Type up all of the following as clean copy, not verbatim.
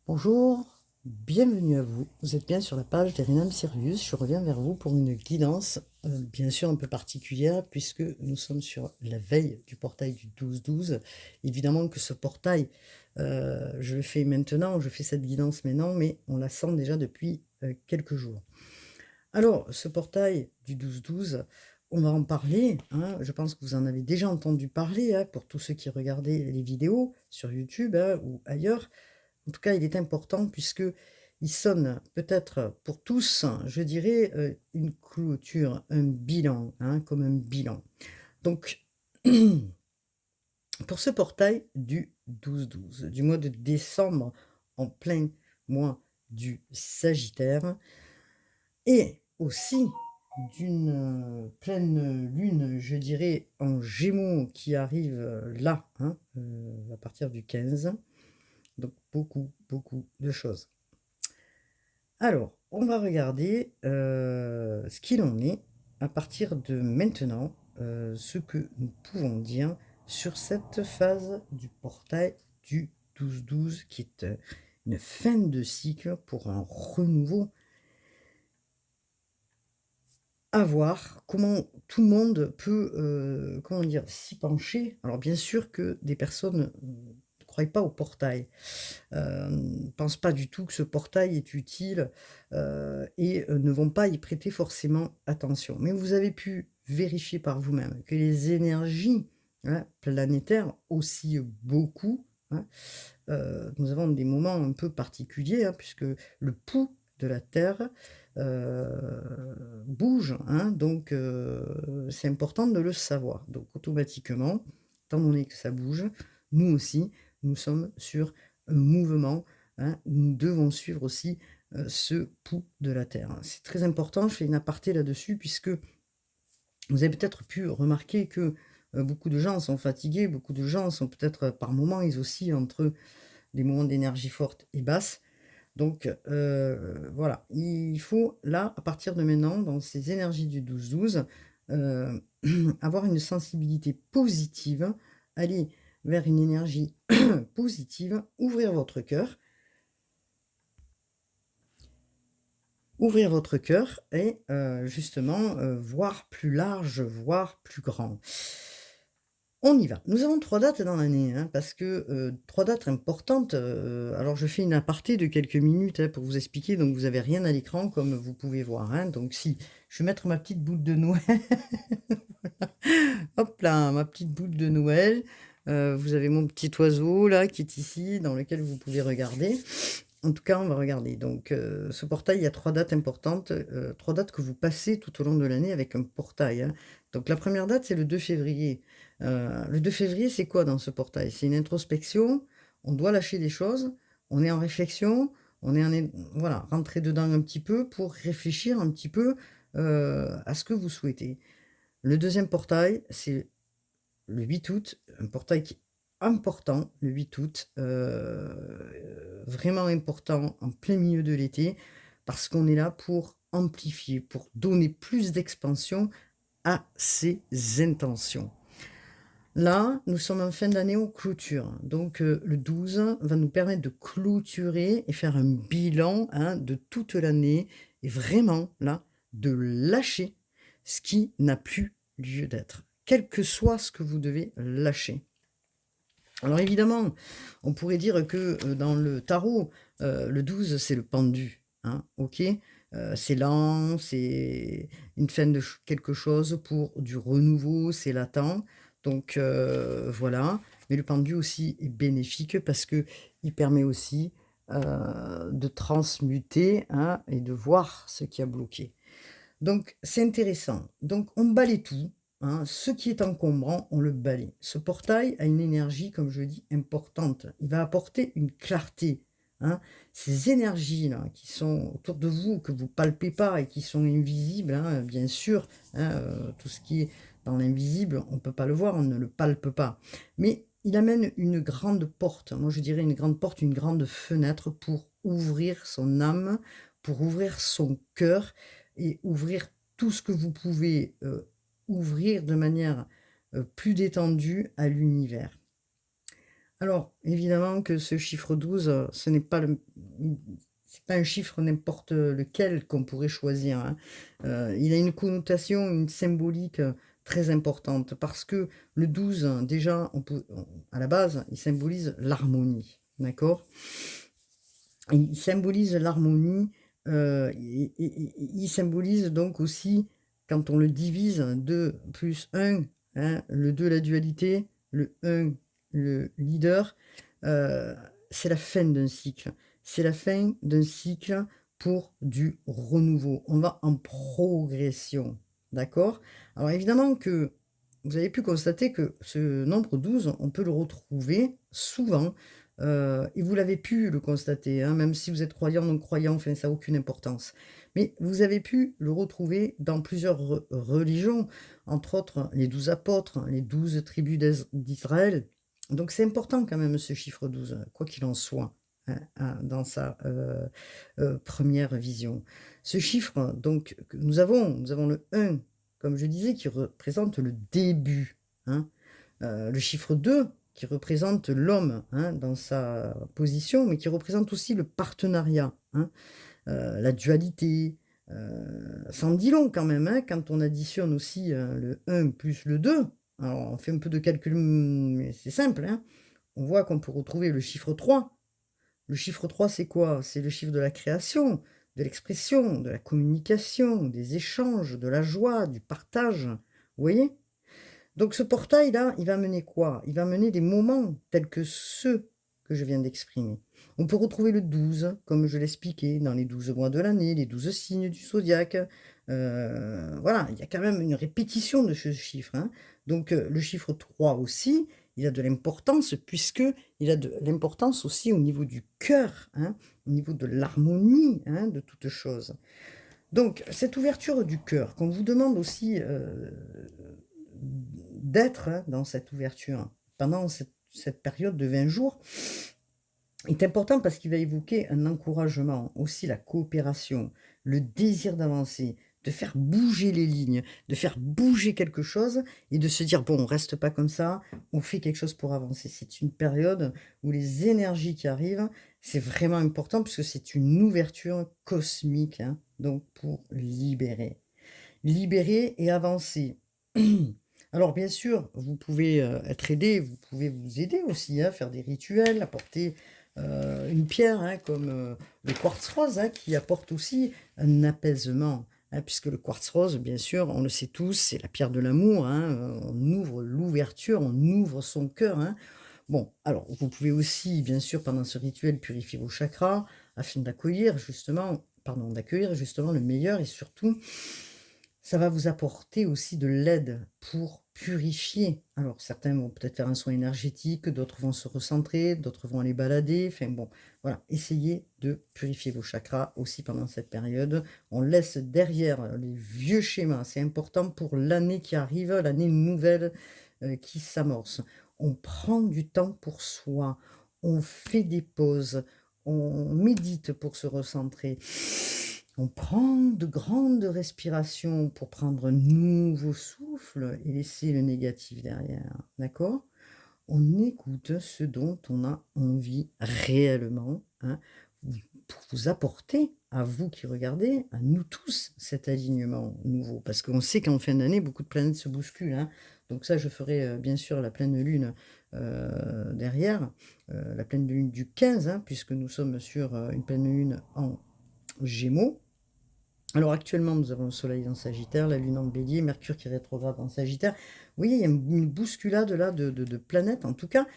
Bonjour, bienvenue à vous. Vous êtes bien sur la page d'Erinam Sirius. Je reviens vers vous pour une guidance, bien sûr un peu particulière, puisque nous sommes sur la veille du portail du 12-12. Évidemment que ce portail, je le fais maintenant, je fais cette guidance maintenant, mais on la sent déjà depuis quelques jours. Alors, ce portail du 12-12, on va en parler, hein. Je pense que vous en avez déjà entendu parler, hein, pour tous ceux qui regardaient les vidéos sur YouTube, hein, ou ailleurs. En tout cas, il est important puisque il sonne peut-être pour tous, je dirais, une clôture, un bilan, hein, comme un bilan. Donc, pour ce portail du 12-12, du mois de décembre, en plein mois du Sagittaire, et aussi d'une pleine lune, je dirais, en Gémeaux qui arrive là, hein, à partir du 15. Donc, beaucoup de choses. Alors, on va regarder ce qu'il en est à partir de maintenant, ce que nous pouvons dire sur cette phase du portail du 12-12 qui est une fin de cycle pour un renouveau. À voir comment tout le monde peut, comment dire, s'y pencher. Alors bien sûr que des personnes ne croient pas au portail. Pensent pas du tout que ce portail est utile, et ne vont pas y prêter forcément attention. Mais vous avez pu vérifier par vous-même que les énergies, hein, planétaires oscillent beaucoup, hein. Nous avons des moments un peu particuliers, hein, puisque le pouls de la Terre, bouge, hein, donc c'est important de le savoir. Donc automatiquement, étant donné que ça bouge, nous aussi, nous sommes sur un mouvement, hein, où nous devons suivre aussi, ce pouls de la Terre. C'est très important, je fais une aparté là-dessus puisque vous avez peut-être pu remarquer que, beaucoup de gens sont fatigués, beaucoup de gens sont peut-être, par moments, ils oscillent entre des moments d'énergie forte et basse. Donc, voilà, il faut là, à partir de maintenant, dans ces énergies du 12-12, heu, avoir une sensibilité positive, aller vers une énergie positive, ouvrir votre cœur et justement, voir plus large, voir plus grand. On y va. Nous avons 3 dates dans l'année, hein, parce que, 3 dates importantes, alors je fais une aparté de quelques minutes, hein, pour vous expliquer, donc vous avez rien à l'écran comme vous pouvez voir, hein, donc si, je vais mettre ma petite boule de Noël. Hop là, ma petite boule de Noël, vous avez mon petit oiseau là qui est ici, dans lequel vous pouvez regarder. En tout cas, on va regarder donc ce portail, il y a 3 dates importantes, 3 dates que vous passez tout au long de l'année avec un portail, hein. Donc la première date, c'est le 2 février. Le 2 février, c'est quoi dans ce portail? C'est une introspection, on doit lâcher des choses, on est en réflexion, on est en é voilà, rentrer dedans un petit peu pour réfléchir un petit peu, à ce que vous souhaitez. Le deuxième portail, c'est le 8 août, un portail qui est important, le 8 août, vraiment important en plein milieu de l'été, parce qu'on est là pour amplifier, pour donner plus d'expansion à ses intentions. Là, nous sommes en fin d'année, aux clôtures, donc le 12 va nous permettre de clôturer et faire un bilan, hein, de toute l'année et vraiment là, de lâcher ce qui n'a plus lieu d'être, quel que soit ce que vous devez lâcher. Alors évidemment, on pourrait dire que, dans le tarot, le 12 c'est le pendu, hein, OK? C'est lent, c'est une fin de quelque chose pour du renouveau, c'est latent, donc voilà. Mais le pendu aussi est bénéfique parce que il permet aussi, de transmuter, hein, et de voir ce qui a bloqué. Donc c'est intéressant. Donc on balaie tout, hein, ce qui est encombrant, on le balaie. Ce portail a une énergie, comme je dis, importante. Il va apporter une clarté, hein. Ces énergies-là qui sont autour de vous, que vous palpez pas et qui sont invisibles, hein, bien sûr, hein, tout ce qui est dans l'invisible, on ne peut pas le voir, on ne le palpe pas. Mais il amène une grande porte, moi je dirais une grande porte, une grande fenêtre pour ouvrir son âme, pour ouvrir son cœur et ouvrir tout ce que vous pouvez, ouvrir de manière, plus détendue à l'univers. Alors, évidemment que ce chiffre 12, ce n'est pas c'est pas un chiffre n'importe lequel qu'on pourrait choisir, hein. Il a une connotation, une symbolique, très importante parce que le 12, déjà, à la base, il symbolise l'harmonie, d'accord? Il symbolise l'harmonie, il symbolise donc aussi, quand on le divise, 2 plus 1, hein, le 2 la dualité, le 1 le leader, heu, c'est la fin d'un cycle. C'est la fin d'un cycle pour du renouveau. On va en progression, d'accord? Alors évidemment que vous avez pu constater que ce nombre 12, on peut le retrouver souvent. Et vous l'avez pu le constater, hein, même si vous êtes croyant, non croyant, enfin ça a aucune importance. Mais vous avez pu le retrouver dans plusieurs religions, entre autres les 12 apôtres, les 12 tribus d'Israël. Donc c'est important quand même ce chiffre 12, quoi qu'il en soit, hein, dans sa 1re vision. Ce chiffre, donc, que nous avons le 1, comme je disais, qui représente le début, hein. Le chiffre 2 qui représente l'homme, hein, dans sa position, mais qui représente aussi le partenariat, hein, la dualité, ça en dit long quand même, hein, quand on additionne aussi, le 1 plus le 2. Alors on fait un peu de calcul, mais c'est simple, hein. On voit qu'on peut retrouver le chiffre 3. Le chiffre 3, c'est quoi? C'est le chiffre de la création, de l'expression, de la communication, des échanges, de la joie, du partage. Vous voyez? Donc ce portail-là, il va mener quoi? Il va mener des moments tels que ceux que je viens d'exprimer. On peut retrouver le 12, comme je l'expliquais, dans les 12 mois de l'année, les 12 signes du zodiaque. Voilà, il y a quand même une répétition de ce chiffre, hein. Donc le chiffre 3 aussi, il a de l'importance puisque il a de l'importance aussi au niveau du cœur, hein, au niveau de l'harmonie, hein, de toute chose. Donc cette ouverture du cœur qu'on vous demande aussi, d'être, hein, dans cette ouverture pendant cette période de 20 jours est important parce qu'il va évoquer un encouragement, aussi la coopération, le désir d'avancer, de faire bouger les lignes, de faire bouger quelque chose et de se dire: «Bon, on reste pas comme ça, on fait quelque chose pour avancer». C'est une période où les énergies qui arrivent, c'est vraiment important puisque c'est une ouverture cosmique, hein, donc pour libérer. Libérer et avancer. Alors bien sûr, vous pouvez, être aidé, vous pouvez vous aider aussi, hein, faire des rituels, apporter, une pierre, hein, comme, le quartz rose, hein, qui apporte aussi un apaisement, hein, puisque le quartz rose, bien sûr, on le sait tous, c'est la pierre de l'amour, hein, on ouvre l'ouverture, on ouvre son cœur, hein. Bon, alors vous pouvez aussi, bien sûr, pendant ce rituel, purifier vos chakras afin d'accueillir justement le meilleur et surtout ça va vous apporter aussi de l'aide pour purifier. Alors certains vont peut-être faire un soin énergétique, d'autres vont se recentrer, d'autres vont aller balader. Enfin bon, voilà, essayez de purifier vos chakras aussi pendant cette période. On laisse derrière les vieux schémas, c'est important pour l'année qui arrive, l'année nouvelle qui s'amorce. On prend du temps pour soi, on fait des pauses, on médite pour se recentrer. On prend de grandes respirations pour prendre un nouveau souffle et laisser le négatif derrière, d'accord? On écoute ce dont on a envie réellement, hein, pour vous apporter, à vous qui regardez, à nous tous, cet alignement nouveau. Parce qu'on sait qu'en fin d'année, beaucoup de planètes se bousculent, hein. Donc ça, je ferai, bien sûr la pleine lune, derrière, la pleine lune du 15, hein, puisque nous sommes sur, une pleine lune en Gémeaux. Alors actuellement, nous avons le soleil en Sagittaire, la lune en Bélier, Mercure qui rétrograde en Sagittaire. Vous voyez, il y a une bousculade là de planètes. En tout cas,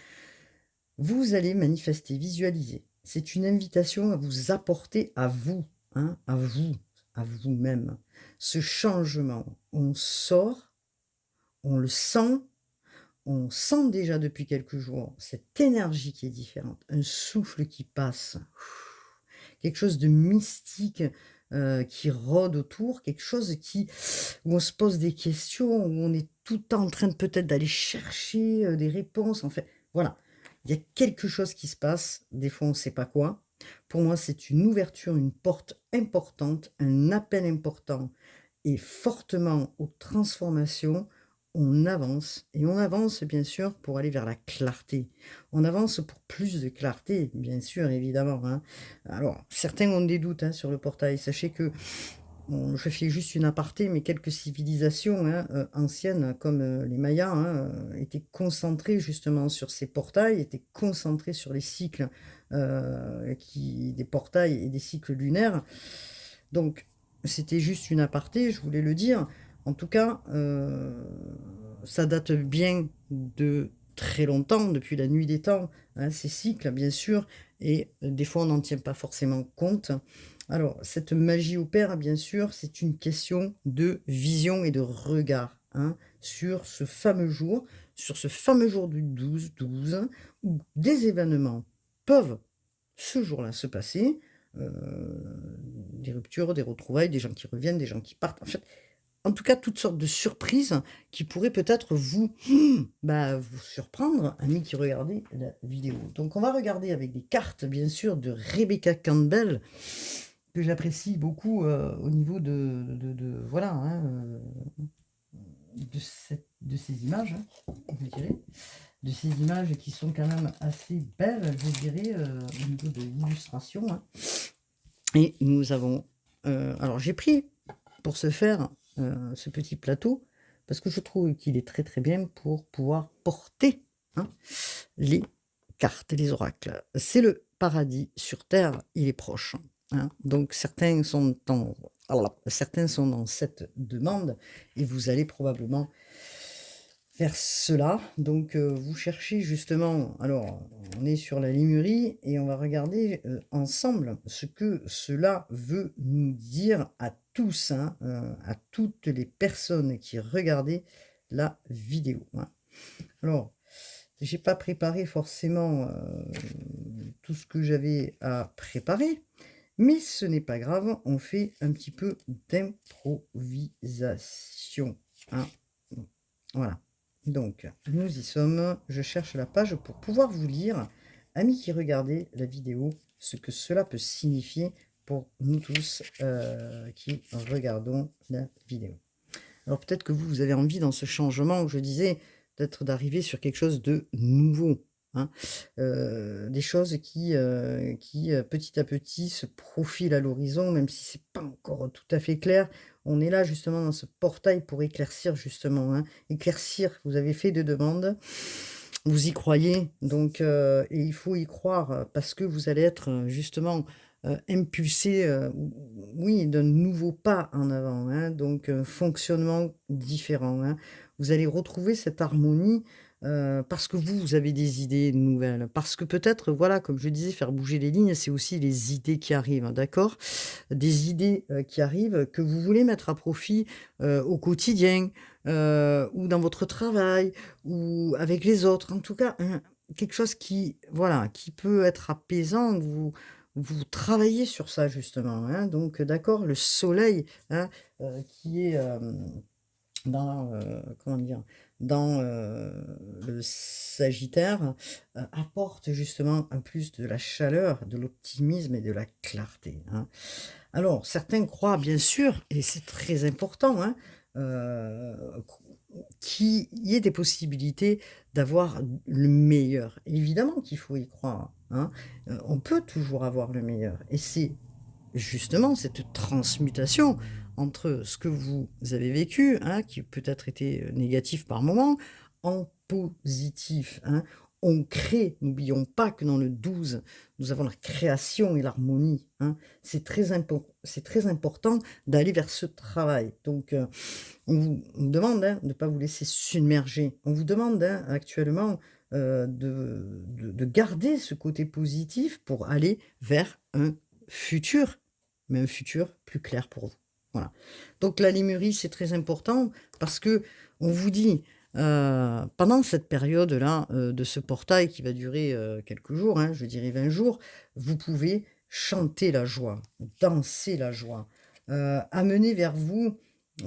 vous allez manifester, visualiser. C'est une invitation à vous apporter à vous, hein, à vous-même. Ce changement, on sort, on le sent, on sent déjà depuis quelques jours cette énergie qui est différente, un souffle qui passe, quelque chose de mystique, qui rôde autour, quelque chose où on se pose des questions, où on est tout le temps en train de peut-être d'aller chercher, des réponses, en fait, voilà. Il y a quelque chose qui se passe, des fois on ne sait pas quoi. Pour moi, c'est une ouverture, une porte importante, un appel important et fortement aux transformations. on avance et on avance bien sûr pour aller vers la clarté. On avance pour plus de clarté, bien sûr, évidemment, hein. Alors certains ont des doutes, hein, sur le portail. Sachez que bon, je fais juste une aparté, mais quelques civilisations, hein, anciennes comme, les Mayas, hein, étaient concentrées justement sur ces portails, étaient concentrées sur les cycles, qui des portails et des cycles lunaires. Donc c'était juste une aparté, je voulais le dire. En tout cas, ça date bien de très longtemps, depuis la nuit des temps, hein, ces cycles bien sûr et des fois on n'en tient pas forcément compte. Alors cette magie opère bien sûr, c'est une question de vision et de regard, hein, sur ce fameux jour du 12/12 où des événements peuvent ce jour-là se passer, des ruptures, des retrouvailles, des gens qui reviennent, des gens qui partent. En fait, en tout cas, toutes sortes de surprises qui pourraient peut-être vous, bah, vous surprendre, amis qui regardez la vidéo. Donc on va regarder avec des cartes, bien sûr, de Rebecca Campbell, que j'apprécie beaucoup, au niveau de voilà, hein, de ces images, hein, je dirais. De ces images qui sont quand même assez belles, je dirais, au niveau de l'illustration, hein. Et nous avons, alors j'ai pris pour ce faire, ce petit plateau, parce que je trouve qu'il est très, très bien pour pouvoir porter, hein, les cartes, les oracles. C'est le paradis sur terre, il est proche, hein. Donc certains sont dans cette demande et vous allez probablement faire cela. Donc, vous cherchez justement alors, on est sur la Lémurie et on va regarder, ensemble ce que cela veut nous dire à tous, hein, à toutes les personnes qui regardaient la vidéo, hein. Alors, j'ai pas préparé forcément, tout ce que j'avais à préparer, mais ce n'est pas grave, on fait un petit peu d'improvisation, hein. Voilà. Donc, nous y sommes. Je cherche la page pour pouvoir vous lire, amis qui regardez la vidéo, ce que cela peut signifier pour nous tous qui regardons la vidéo. Alors peut-être que vous avez envie dans ce changement, je disais, d'arriver sur quelque chose de nouveau, hein. Des choses qui, petit à petit se profilent à l'horizon, même si c'est pas encore tout à fait clair. On est là justement dans ce portail pour éclaircir justement, hein. Éclaircir, vous avez fait des demandes, vous y croyez donc et il faut y croire, parce que vous allez être, justement, impulsé, oui, d'un nouveau pas en avant, hein, donc fonctionnement différent, hein. Vous allez retrouver cette harmonie, parce que vous avez des idées nouvelles. Parce que peut-être, voilà, comme je disais, faire bouger les lignes, c'est aussi les idées qui arrivent, hein, d'accord? Des idées, qui arrivent, que vous voulez mettre à profit, au quotidien, ou dans votre travail, ou avec les autres. En tout cas, quelque chose qui, voilà, qui peut être apaisant. Vous travaillez sur ça justement, hein, donc d'accord, le soleil, hein, qui est, dans, comment dire? Dans, le Sagittaire, apporte justement un plus de la chaleur, de l'optimisme et de la clarté, hein. Alors certains croient bien sûr, et c'est très important, hein, heu, qu'il y ait des possibilités d'avoir le meilleur. Évidemment qu'il faut y croire, hein, on peut toujours avoir le meilleur et c'est justement cette transmutation entre ce que vous avez vécu, hein, qui peut-être était, négatif par moment, en positif, hein. On crée, n'oublions pas que dans le 12, nous avons la création et l'harmonie, hein. C'est très important d'aller vers ce travail. Donc, on vous demande, hein, de ne pas vous laisser submerger. On vous demande, hein, actuellement, de garder ce côté positif pour aller vers un futur, mais un futur plus clair pour vous. Voilà. Donc la Lémurie, c'est très important parce que on vous dit, pendant cette période-là, de ce portail qui va durer, quelques jours, hein, je dirais 20 jours, vous pouvez chanter la joie, danser la joie, amener vers vous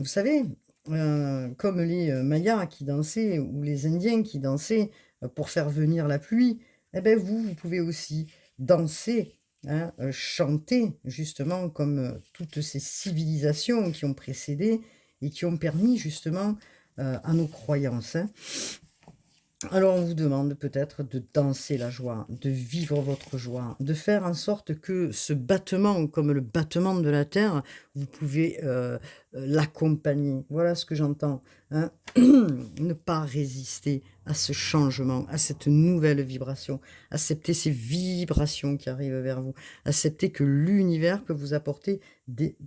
savez, comme les, Mayas qui dansaient ou les Indiens qui dansaient, pour faire venir la pluie, et beh, vous pouvez aussi danser, hein, chanter justement comme, toutes ces civilisations qui ont précédé et qui ont permis justement, à nos croyances, hein. Alors on vous demande peut-être de danser la joie, de vivre votre joie, de faire en sorte que ce battement, comme le battement de la terre, vous pouvez, l'accompagner. Voilà ce que j'entends, hein. Ne pas résister à ce changement, à cette nouvelle vibration. Accepter ces vibrations qui arrivent vers vous. Accepter que l'univers peut vous apporter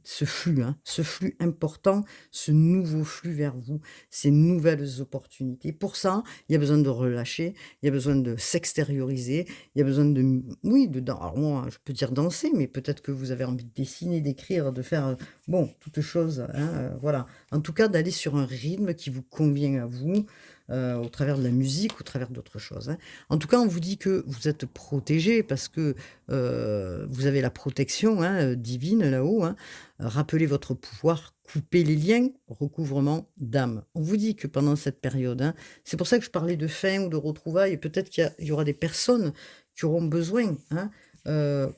ce flux, hein, ce flux important, ce nouveau flux vers vous, ces nouvelles opportunités. Pour ça, il y a besoin de relâcher, il y a besoin de s'extérioriser, il y a besoin de oui, alors moi, je peux dire danser, mais peut-être que vous avez envie de dessiner, d'écrire, de faire, bon, toutes choses, hein, voilà. En tout cas, d'aller sur un rythme qui vous convient à vous, au travers de la musique, au travers d'autres choses, hein. En tout cas, on vous dit que vous êtes protégés parce que, vous avez la protection, hein, divine là-haut, hein. Rappelez votre pouvoir, coupez les liens, recouvrement d'âme. On vous dit que pendant cette période, hein, c'est pour ça que je parlais de fin ou de retrouvailles, peut-être il y aura des personnes qui auront besoin, hein,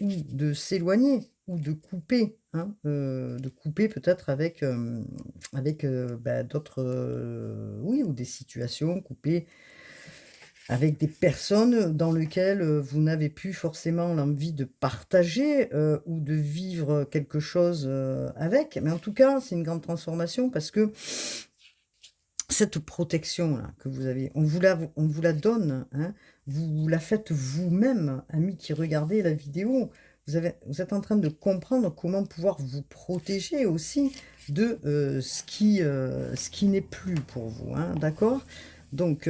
ou de s'éloigner ou de couper peut-être avec, d'autres, oui, ou des situations, couper avec des personnes dans lesquelles, vous n'avez plus forcément l'envie de partager, ou de vivre quelque chose, avec. Mais en tout cas, c'est une grande transformation parce que cette protection-là que vous avez, on vous la donne, hein. Vous la faites vous-même, amis qui regardez la vidéo. Vous êtes en train de comprendre comment pouvoir vous protéger aussi de, ce qui n'est plus pour vous, hein, d'accord? Donc,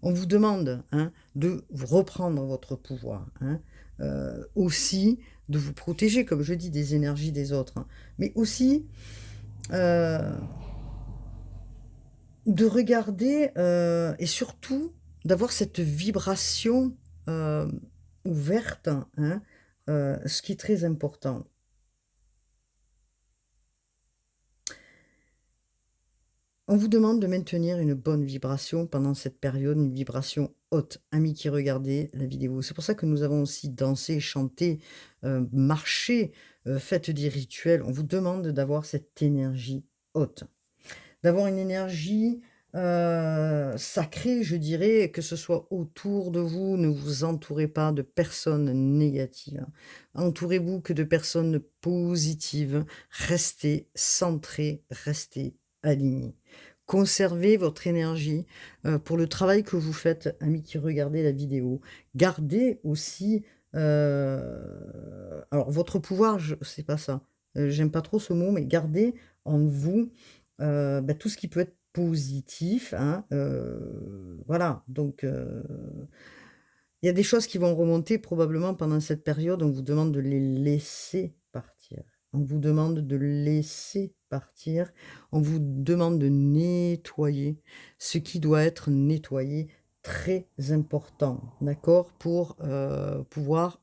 on vous demande, hein, de vous reprendre votre pouvoir, hein, aussi de vous protéger, comme je dis, des énergies des autres, hein, mais aussi, heu de regarder, et surtout d'avoir cette vibration, hem, ouverte, hein, ce qui est très important. On vous demande de maintenir une bonne vibration pendant cette période, une vibration haute. Amis qui regardez la vidéo. C'est pour ça que nous avons aussi dansé, chanté, marché, fait des rituels. On vous demande d'avoir cette énergie haute. D'avoir une énergie, sacrée, je dirais, que ce soit autour de vous. Ne vous entourez pas de personnes négatives. Entourez-vous que de personnes positives. Restez centrés, restez alignés. Conservez votre énergie, pour le travail que vous faites, amis qui regardez la vidéo. Gardez aussi, alors votre pouvoir, je c'est pas ça, j'aime pas trop ce mot, mais gardez en vous tout ce qui peut être positif, hein, voilà, donc il y a des choses qui vont remonter probablement pendant cette période, on vous demande de les laisser partir. On vous demande de laisser partir, on vous demande de nettoyer ce qui doit être nettoyé, très important, d'accord? Pour, pouvoir,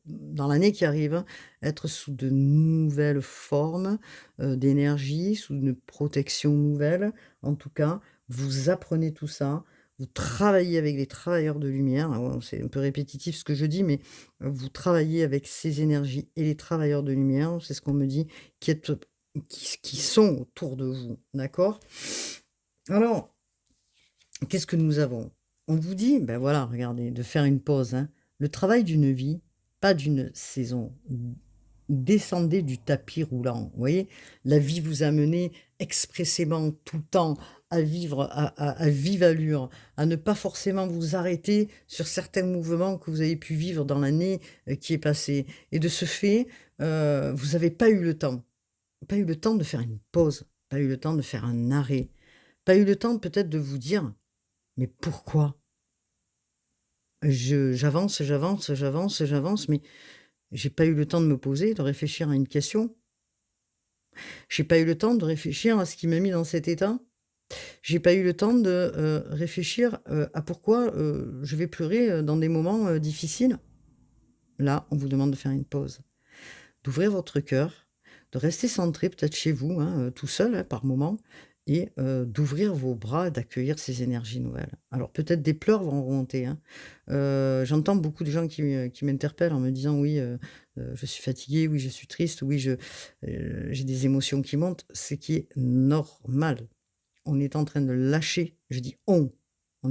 dans l'année qui arrive, hein, être sous de nouvelles formes, d'énergie, sous une protection nouvelle. En tout cas, vous apprenez tout ça, vous travaillez avec les travailleurs de lumière. Alors, c'est un peu répétitif ce que je dis, mais vous travaillez avec ces énergies et les travailleurs de lumière, c'est ce qu'on me dit, qui sont autour de vous, d'accord? Alors, qu'est-ce que nous avons? On vous dit, ben voilà, regardez, de faire une pause, hein. Le travail d'une vie, pas d'une saison. Descendez du tapis roulant, vous voyez? La vie vous a mené expressément tout le temps à vivre à vive allure, à ne pas forcément vous arrêter sur certains mouvements que vous avez pu vivre dans l'année, qui est passée et de ce fait, vous n'avez pas eu le temps. Pas eu le temps de faire une pause, pas eu le temps de faire un arrêt, pas eu le temps peut-être de vous dire: «Mais pourquoi? J'avance, j'avance, j'avance, j'avance, mais j'ai pas eu le temps de me poser, de réfléchir à une question. J'ai pas eu le temps de réfléchir à ce qui m'a mis dans cet état. J'ai pas eu le temps de, réfléchir, à pourquoi, je vais pleurer, dans des moments, difficiles». Là, on vous demande de faire une pause, d'ouvrir votre cœur, de rester centré peut-être chez vous, hein, tout seul, hein, par moment et d'ouvrir vos bras, d'accueillir ces énergies nouvelles. Alors peut-être des pleurs vont remonter, hein. J'entends beaucoup de gens qui m'interpellent en me disant: «Oui, je suis fatigué, oui, je suis triste, oui, j'ai des émotions qui montent», ce qui est normal. on est en train de lâcher, je dis on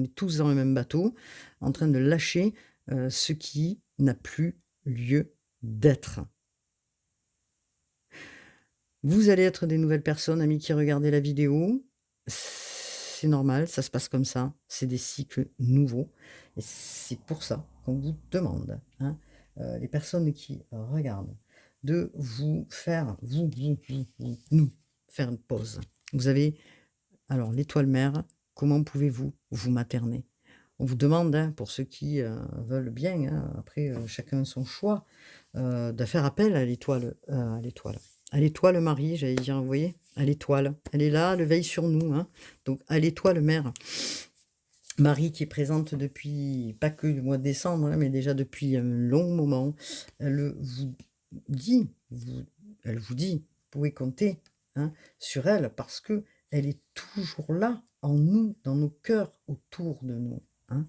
est tous dans le même bateau, en train de lâcher ce qui n'a plus lieu d'être. Vous allez être des nouvelles personnes, amis qui regardez la vidéo. C'est normal, ça se passe comme ça. C'est des cycles nouveaux. Et c'est pour ça qu'on vous demande, hein, les personnes qui regardent, de vous faire, nous, faire une pause. Vous avez, alors, l'étoile mère, comment pouvez-vous vous materner? On vous demande, hein, pour ceux qui veulent bien, hein, après chacun son choix, de faire appel à l'étoile, à l'étoile Marie, j'allais dire, vous voyez, à l'étoile. Elle est là, elle veille sur nous, hein. Donc à l'étoile mère. Marie qui est présente depuis, pas que le mois de décembre, hein, mais déjà depuis un long moment. Elle vous dit, elle vous dit, vous pouvez compter, hein, sur elle parce que elle est toujours là, en nous, dans nos cœurs, autour de nous, hein.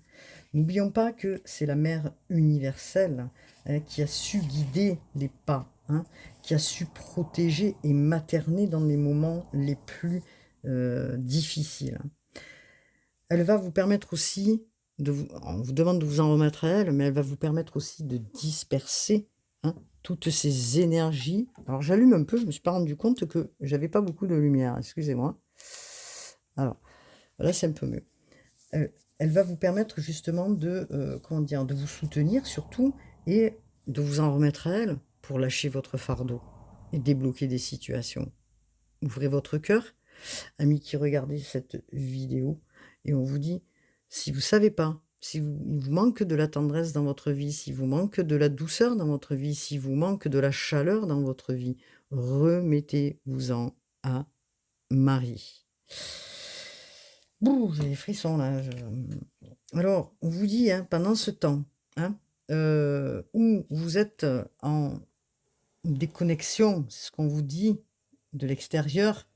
N'oublions pas que c'est la mère universelle, hein, qui a su guider les pas, hein, qui a su protéger et materner dans les moments les plus difficiles. Elle va vous permettre aussi, on vous demande de vous en remettre à elle, mais elle va vous permettre aussi de disperser, hein, toutes ces énergies. Alors j'allume un peu, je me suis pas rendu compte que j'avais pas beaucoup de lumière, excusez-moi. Alors, là c'est un peu mieux. Elle va vous permettre justement de, comment dire, de vous soutenir surtout et de vous en remettre à elle pour lâcher votre fardeau et débloquer des situations. Ouvrez votre cœur, amis qui regardez cette vidéo, et on vous dit, si vous ne savez pas, si il vous manque de la tendresse dans votre vie, si vous manque de la douceur dans votre vie, si vous manque de la chaleur dans votre vie, remettez-vous-en à Marie. Bouh, j'ai des frissons là. Alors, on vous dit, hein, pendant ce temps, hein, où vous êtes en déconnexion, c'est ce qu'on vous dit de l'extérieur,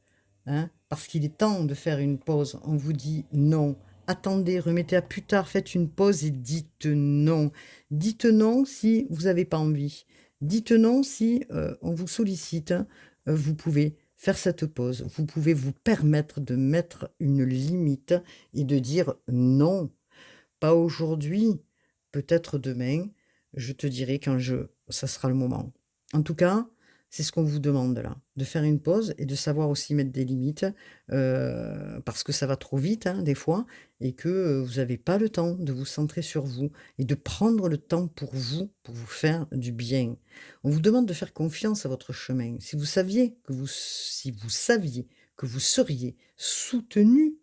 hein, parce qu'il est temps de faire une pause. On vous dit non. Attendez, remettez à plus tard, faites une pause et dites non. Dites non si vous n'avez pas envie. Dites non si on vous sollicite. Vous pouvez faire cette pause. Vous pouvez vous permettre de mettre une limite et de dire non. Pas aujourd'hui, peut-être demain. Je te dirai quand ça sera le moment. En tout cas, c'est ce qu'on vous demande là, de faire une pause et de savoir aussi mettre des limites, parce que ça va trop vite, hein, des fois, et que vous n'avez pas le temps de vous centrer sur vous et de prendre le temps pour vous faire du bien. On vous demande de faire confiance à votre chemin. Si vous saviez que vous seriez soutenu,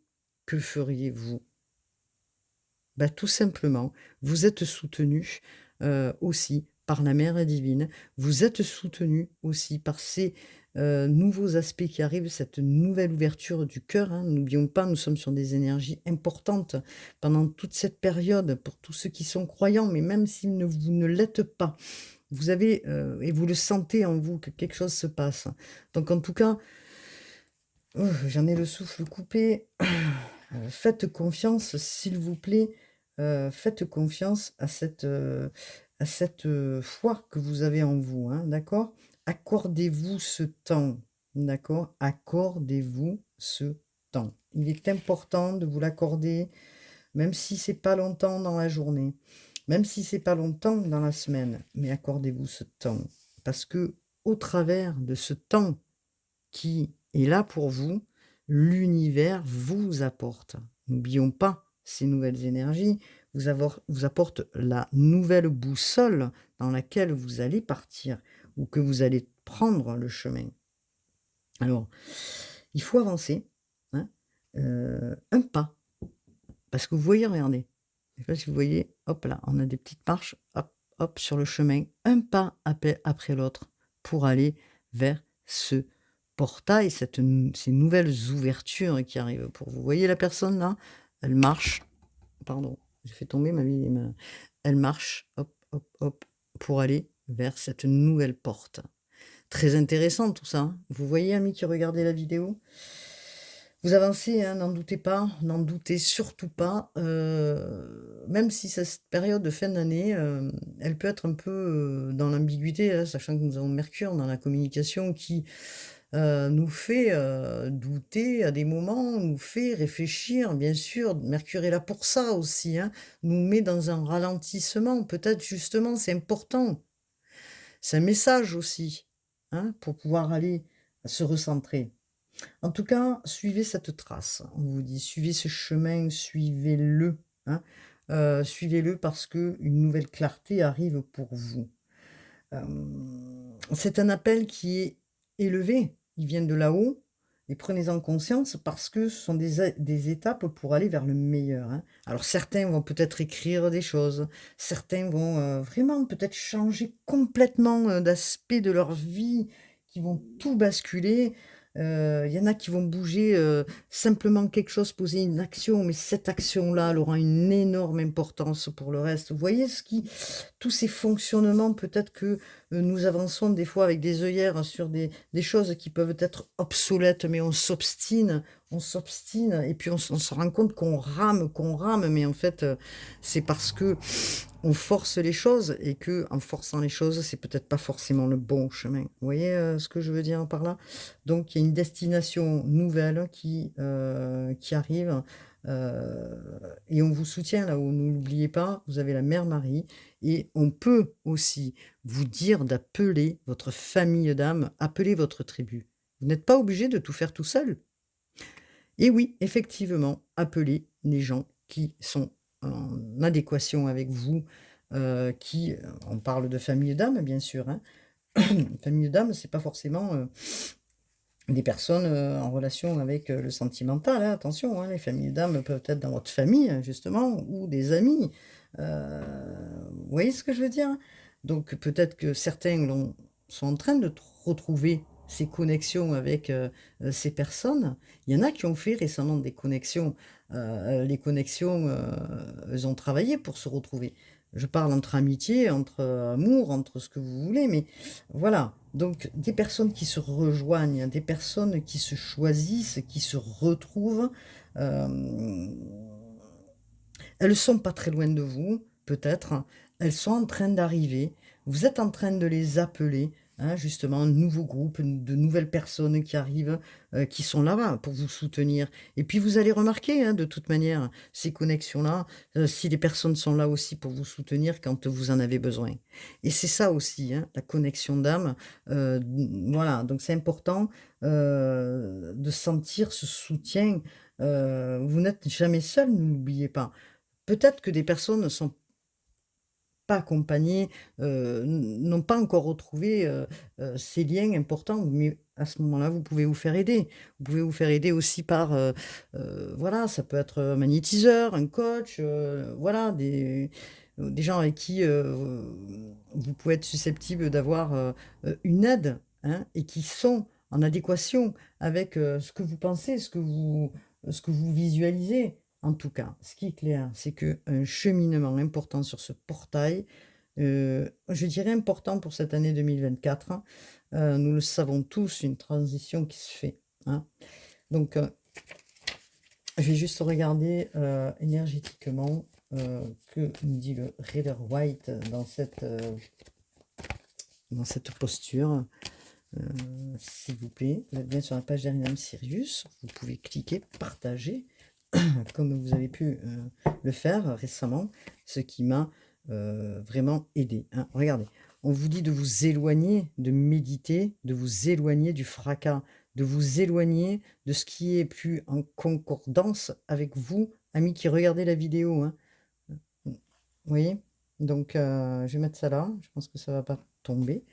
que feriez-vous? Bah, tout simplement, vous êtes soutenu aussi par la Mère divine. Vous êtes soutenu aussi par ces nouveaux aspects qui arrivent, cette nouvelle ouverture du cœur, hein. N'oublions pas, nous sommes sur des énergies importantes pendant toute cette période pour tous ceux qui sont croyants, mais même si vous ne l'êtes pas, vous avez, et vous le sentez en vous, que quelque chose se passe. Donc en tout cas, j'en ai le souffle coupé. Faites confiance, s'il vous plaît, faites confiance à cette, foi que vous avez en vous, hein, d'accord? Accordez-vous ce temps, d'accord? Accordez-vous ce temps. Il est important de vous l'accorder, même si c'est pas longtemps dans la journée, même si c'est pas longtemps dans la semaine, mais accordez-vous ce temps. Parce que au travers de ce temps qui est là pour vous, l'univers vous apporte. N'oublions pas ces nouvelles énergies, vous apportent la nouvelle boussole dans laquelle vous allez partir ou que vous allez prendre le chemin. Alors, il faut avancer, hein, un pas, parce que vous voyez, regardez, je ne sais pas si vous voyez, hop là, on a des petites marches, hop, hop, sur le chemin, un pas après l'autre pour aller vers ce portail, ces nouvelles ouvertures qui arrivent pour vous. Vous voyez la personne là? Elle marche, pardon, j'ai fait tomber ma vie, elle marche, hop, hop, hop, pour aller vers cette nouvelle porte. Très intéressant tout ça, hein. Vous voyez, amis qui regardez la vidéo? Vous avancez, hein, n'en doutez pas, n'en doutez surtout pas, même si cette période de fin d'année, elle peut être un peu, dans l'ambiguïté, hein, sachant que nous avons Mercure dans la communication qui nous fait, douter à des moments, nous fait réfléchir, bien sûr. Mercure est là pour ça aussi, hein, nous met dans un ralentissement. Peut-être justement c'est important. C'est un message aussi, hein, pour pouvoir aller se recentrer. En tout cas, suivez cette trace. On vous dit: «Suivez ce chemin, suivez-le», hein. Suivez-le parce que une nouvelle clarté arrive pour vous. C'est un appel qui est élevé, il vient de là-haut et prenez-en conscience parce que ce sont des étapes pour aller vers le meilleur, hein. Alors certains vont peut-être écrire des choses, certains vont, vraiment peut-être changer complètement, d'aspect de leur vie, qui vont tout basculer. Il y en a qui vont bouger, simplement quelque chose, poser une action, mais cette action-là, elle aura une énorme importance pour le reste. Vous voyez ce qui tous ces fonctionnements, peut-être que, nous avançons des fois avec des œillères sur des choses qui peuvent être obsolètes, mais on s'obstine et puis on se rend compte qu'on rame, mais en fait, c'est parce que on force les choses et que en forçant les choses, c'est peut-être pas forcément le bon chemin. Vous voyez, ce que je veux dire par là? Donc il y a une destination nouvelle qui arrive, heu et on vous soutient là-haut. Ne l'oubliez pas, vous avez la mère Marie et on peut aussi vous dire d'appeler votre famille d'âme, appeler votre tribu. Vous n'êtes pas obligé de tout faire tout seul. Et oui, effectivement, appelez les gens qui sont en adéquation avec vous, on parle de famille d'âme bien sûr, hein. Famille d'âme, c'est pas forcément, des personnes, en relation avec, le sentimental, hein, attention, hein. Les familles d'âme peuvent être dans votre famille, justement, ou des amis. Vous voyez ce que je veux dire? Donc peut-être que certains sont en train de retrouver ces connexions avec, ces personnes. Il y en a qui ont fait récemment des connexions. Les connexions, elles ont travaillé pour se retrouver. Je parle entre amitié, entre, amour, entre ce que vous voulez, mais voilà. Donc des personnes qui se rejoignent, des personnes qui se choisissent, qui se retrouvent, hem elles sont pas très loin de vous, peut-être. Elles sont en train d'arriver. Vous êtes en train de les appeler, hein, justement, un nouveau groupe, de nouvelles personnes qui arrivent, qui sont là pour vous soutenir. Et puis vous allez remarquer, hein, de toute manière, ces connexions-là, si les personnes sont là aussi pour vous soutenir quand vous en avez besoin. Et c'est ça aussi, hein, la connexion d'âme. Voilà, donc c'est important, de sentir ce soutien. Vous n'êtes jamais seul, ne l'oubliez pas. Peut-être que des personnes ne sont pas accompagnées, n'ont pas encore retrouvé, ces liens importants, mais à ce moment-là, vous pouvez vous faire aider. Vous pouvez vous faire aider aussi par, voilà, ça peut être un magnétiseur, un coach, voilà, des gens avec qui, vous pouvez être susceptible d'avoir, une aide, hein, et qui sont en adéquation avec, ce que vous pensez, ce que vous visualisez. En tout cas, ce qui est clair, c'est qu'un cheminement important sur ce portail, je dirais important pour cette année 2024, hein. Nous le savons tous, une transition qui se fait, hein. Donc, je vais juste regarder, énergétiquement, que nous dit le Rider White dans cette posture. S'il vous plaît, vous êtes bien sur la page d'Arinam Sirius, vous pouvez cliquer, partager. Comme vous avez pu, le faire récemment, ce qui m'a, vraiment aidé, hein. Regardez, on vous dit de vous éloigner, de méditer, de vous éloigner du fracas, de vous éloigner de ce qui est plus en concordance avec vous, amis qui regardez la vidéo, hein. Vous voyez? Donc je vais mettre ça là, je pense que ça va pas tomber.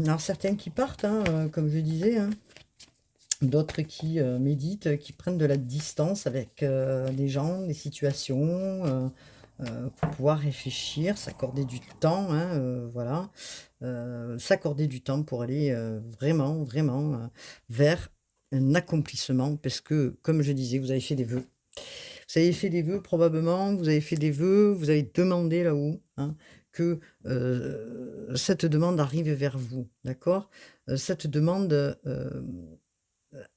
Alors certains qui partent, hein, comme je disais, hein. D'autres qui, méditent, qui prennent de la distance avec, des gens, des situations, pour pouvoir réfléchir, s'accorder du temps, hein, voilà. S'accorder du temps pour aller, vraiment, vraiment, vers un accomplissement parce que, comme je disais, vous avez fait des vœux. Vous avez fait des vœux probablement, vous avez fait des vœux, vous avez demandé là-haut, hein, que, cette demande arrive vers vous, d'accord? Cette demande,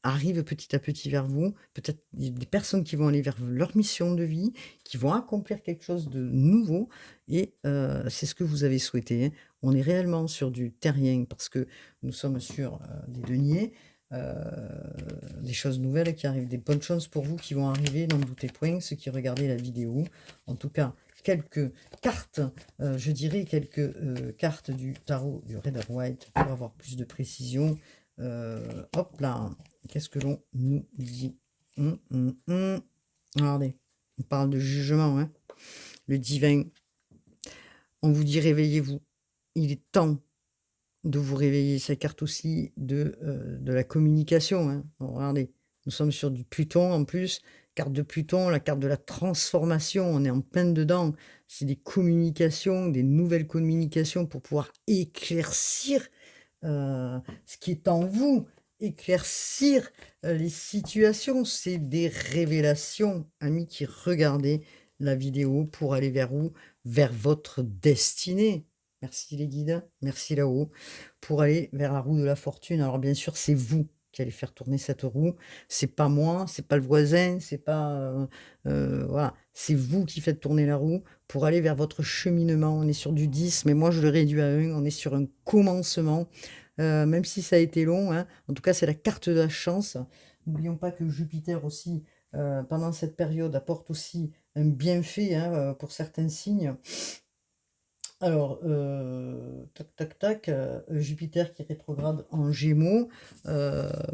arrivent petit à petit vers vous. Peut-être des personnes qui vont aller vers leur mission de vie, qui vont accomplir quelque chose de nouveau et c'est ce que vous avez souhaité, hein. On est réellement sur du terrien parce que nous sommes sur, des deniers, heu, des choses nouvelles qui arrivent, des bonnes choses pour vous qui vont arriver, n'en doutez point, ceux qui regardaient la vidéo. En tout cas, quelques cartes, je dirais quelques, cartes du tarot du Rider-Waite pour avoir plus de précision. Hop là, qu'est-ce que l'on nous dit? Regardez, on parle de jugement, hein. Le divin, on vous dit réveillez-vous. Il est temps de vous réveiller. Ça carte aussi de la communication, hein. Bon, regardez, nous sommes sur du Pluton en plus. Carte de Pluton, la carte de la transformation, on est en plein dedans. C'est des communications, des nouvelles communications pour pouvoir éclaircir ce qui est en vous, éclaircir les situations. C'est des révélations, amis qui regardez la vidéo pour aller vers où? Vers votre destinée. Merci les guides, merci là-haut, pour aller vers la roue de la fortune. Alors bien sûr, c'est vous qui allez faire tourner cette roue. C'est pas moi, c'est pas le voisin, c'est pas voilà, c'est vous qui faites tourner la roue pour aller vers votre cheminement. On est sur du 10, mais moi je le réduis à 1. On est sur un commencement, même si ça a été long, hein. En tout cas, c'est la carte de la chance. N'oublions pas que Jupiter aussi, pendant cette période, apporte aussi un bienfait, hein, pour certains signes. Alors, tac, tac, tac, Jupiter qui rétrograde en Gémeaux.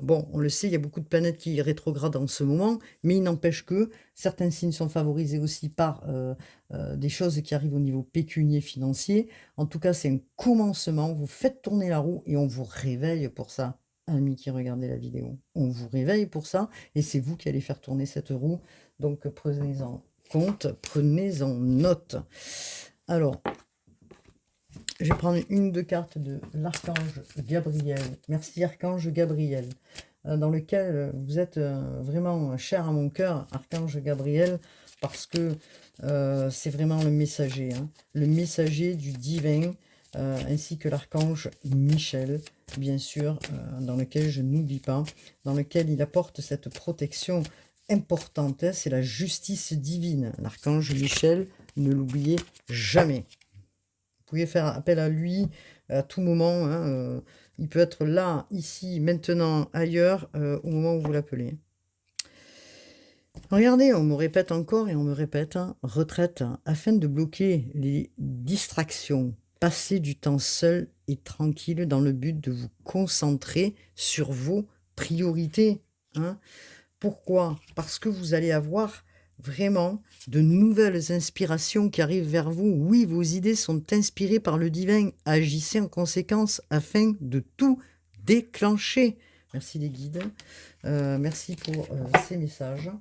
Bon, on le sait, il y a beaucoup de planètes qui rétrogradent en ce moment, mais il n'empêche que certains signes sont favorisés aussi par des choses qui arrivent au niveau pécunier financier. En tout cas, c'est un commencement. Vous faites tourner la roue et on vous réveille pour ça. Amis qui regardez la vidéo, on vous réveille pour ça et c'est vous qui allez faire tourner cette roue. Donc, prenez-en compte, prenez-en note. Alors, je vais prendre une ou deux cartes de l'archange Gabriel. Merci archange Gabriel, dans lequel vous êtes vraiment cher à mon cœur, archange Gabriel, parce que c'est vraiment le messager, hein, le messager du divin, ainsi que l'archange Michel, bien sûr, dans lequel je n'oublie pas, dans lequel il apporte cette protection importante, hein, c'est la justice divine. L'archange Michel, ne l'oubliez jamais. Vous pouvez faire appel à lui à tout moment, hein, il peut être là, ici, maintenant, ailleurs, au moment où vous l'appelez. Regardez, on me répète encore et on me répète, hein, retraite, afin de bloquer les distractions. Passez du temps seul et tranquille dans le but de vous concentrer sur vos priorités, hein. Pourquoi? Parce que vous allez avoir vraiment de nouvelles inspirations qui arrivent vers vous. Oui, vos idées sont inspirées par le divin. Agissez en conséquence afin de tout déclencher. Merci les guides. Merci pour ces messages.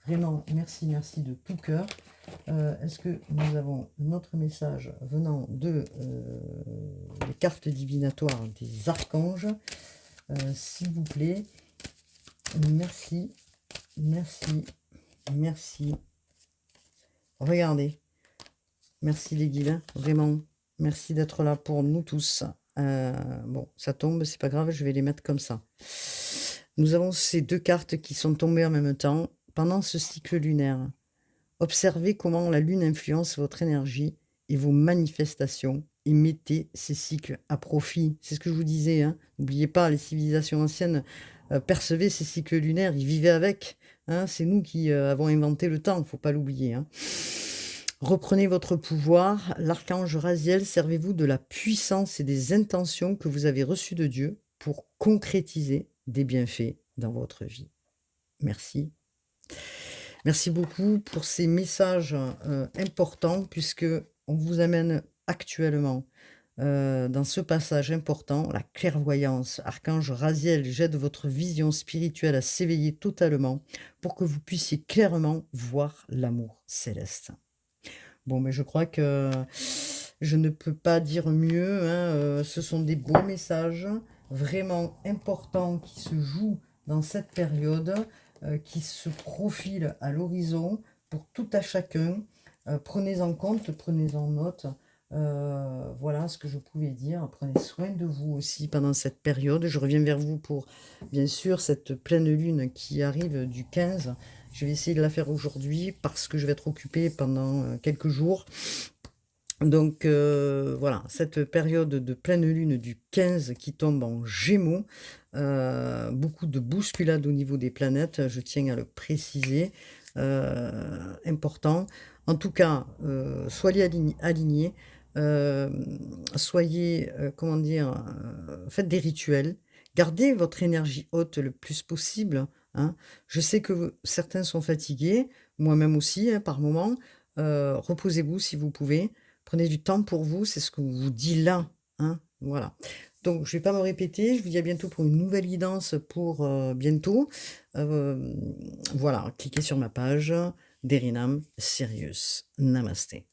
Vraiment, merci, merci de tout cœur. Est-ce que nous avons notre message venant de des cartes divinatoires des archanges? S'il vous plaît. Merci, merci, merci. Regardez. Merci les guides, vraiment. Merci d'être là pour nous tous. Bon, ça tombe, c'est pas grave, je vais les mettre comme ça. Nous avons ces deux cartes qui sont tombées en même temps pendant ce cycle lunaire. Observez comment la lune influence votre énergie et vos manifestations et mettez ces cycles à profit. C'est ce que je vous disais, hein. N'oubliez pas, les civilisations anciennes percevaient ces cycles lunaires, ils vivaient avec, hein. C'est nous qui avons inventé le temps, il ne faut pas l'oublier, hein. Reprenez votre pouvoir. L'archange Raziel, servez-vous de la puissance et des intentions que vous avez reçues de Dieu pour concrétiser des bienfaits dans votre vie. Merci. Merci beaucoup pour ces messages importants, puisque on vous amène actuellement dans ce passage important, la clairvoyance. Archange Raziel, j'aide votre vision spirituelle à s'éveiller totalement pour que vous puissiez clairement voir l'amour céleste. Bon, mais je crois que je ne peux pas dire mieux, hein, ce sont des beaux messages vraiment importants qui se jouent dans cette période, qui se profilent à l'horizon pour tout à chacun. Prenez en compte, prenez en note. Voilà ce que je pouvais dire. Prenez soin de vous aussi pendant cette période. Je reviens vers vous pour, bien sûr, cette pleine lune qui arrive du 15. Je vais essayer de la faire aujourd'hui parce que je vais être occupée pendant, quelques jours. Donc voilà, cette période de pleine lune du 15 qui tombe en Gémeaux, beaucoup de bousculades au niveau des planètes, je tiens à le préciser, important. En tout cas, soyez alignés, soyez, comment dire? Faites des rituels, gardez votre énergie haute le plus possible, hein. Je sais que certains sont fatigués, moi-même aussi, hein, par moments, reposez-vous si vous pouvez. Prenez du temps pour vous, c'est ce qu'on vous dit là, hein, voilà. Donc je vais pas me répéter, je vous dis à bientôt pour une nouvelle guidance pour, bientôt. Voilà, cliquez sur ma page, Derinam Sirius. Namasté.